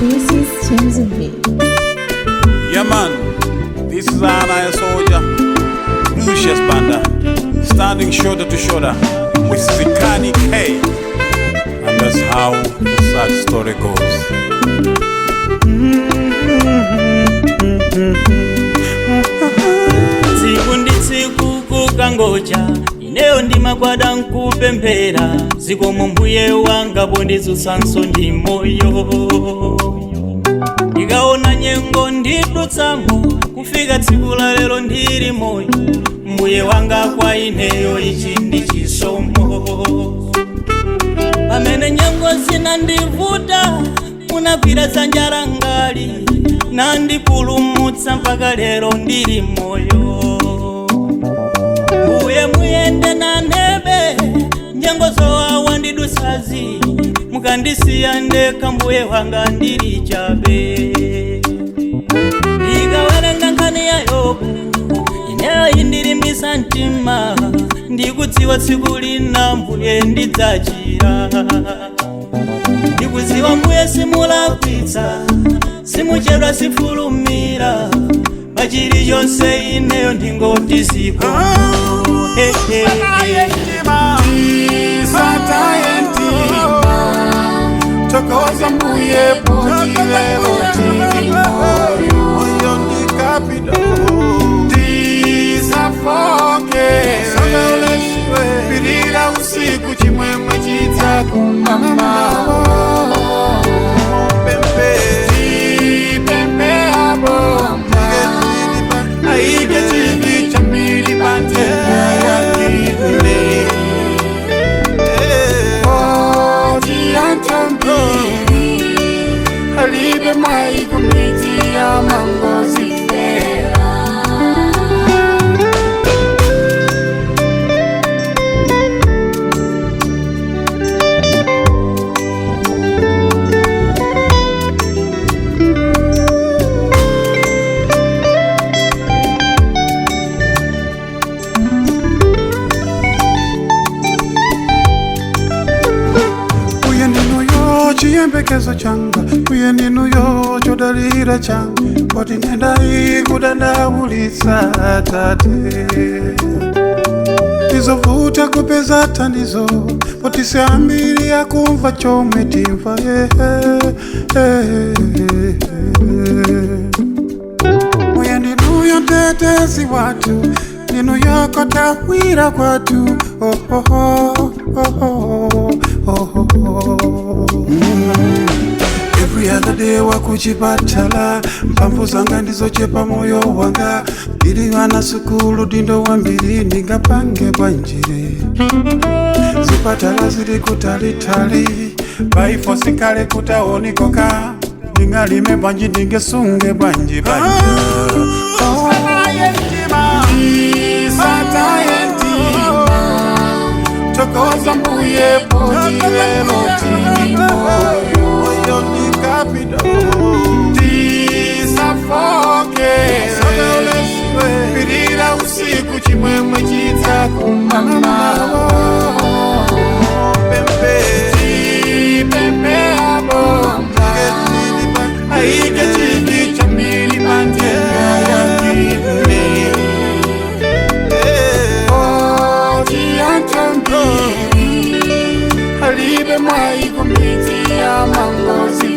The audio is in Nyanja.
This is Chenzi B. Yeah man, this is Anaya Soldier, Lucius Banda, standing shoulder to shoulder with Zikani K. And that's how the sad story goes. Tsiku ndi tsiku kukangocha, ineyo ndimagwada nkupemphera, zikomo mbuye wanga ponditsutsanso ndi moyo. Ndikaona nyengo ndidutsamo, kufika tsiku la lero ndili moyo, mbuye wanga kwa ineyo ichi ndi chisomo. Pamene nyengo zinandivuta, munagwira dzanja langali, nandipulumutsa mpaka lero ndili moyo. Mbuye muyende nanebe, nyengo zowawa ndidutsazi, mukandisiya ndekha mbuye wanga ndili chabe. Ndikawerenga nkhani ya Yobu, ineyo indilimbitsa mtima, ndikudziwa tsiku lina mbuye ndidzachira. Ndikudziwa mbuye simulakwitsa, simuchedwa sifulumira, pachilichonse ineyo ndingoti ziko. Tokoza mbuye poti lelo tili moyo ndikapita ndisafoke pirira usiku chimwemwe chidzakumama pempe abo aike chimbi chambili pantera yakivile Alibe mai kumiti ya mangozi fera. Chiyembekezo changa uye ndinuyo chodalira changa poti nendai kudandaulitsa tate tizovuta kupeza thandizo poti siambiri yakumva chomwe timva uye ndinuyo tetezi watu ndinuyo kotawira kwatu Every other day wakuchipatala mphamvu zanga ndizochepa moyo wanga ndili wana sukulu dindo wambiri ndingapange bwanjire zipatala zili kutalitali baifo sikale kutaonikoka ndingalime bwanji ndingesunge bwanji banja Tokoza mbuye poti lelo tili moyo ndikapita ndisafoke pirira usiku chimwemwe chidzakumama pempe abo aike chimbi chambili pantera yakivile Alibe mai kumiti ya mangozi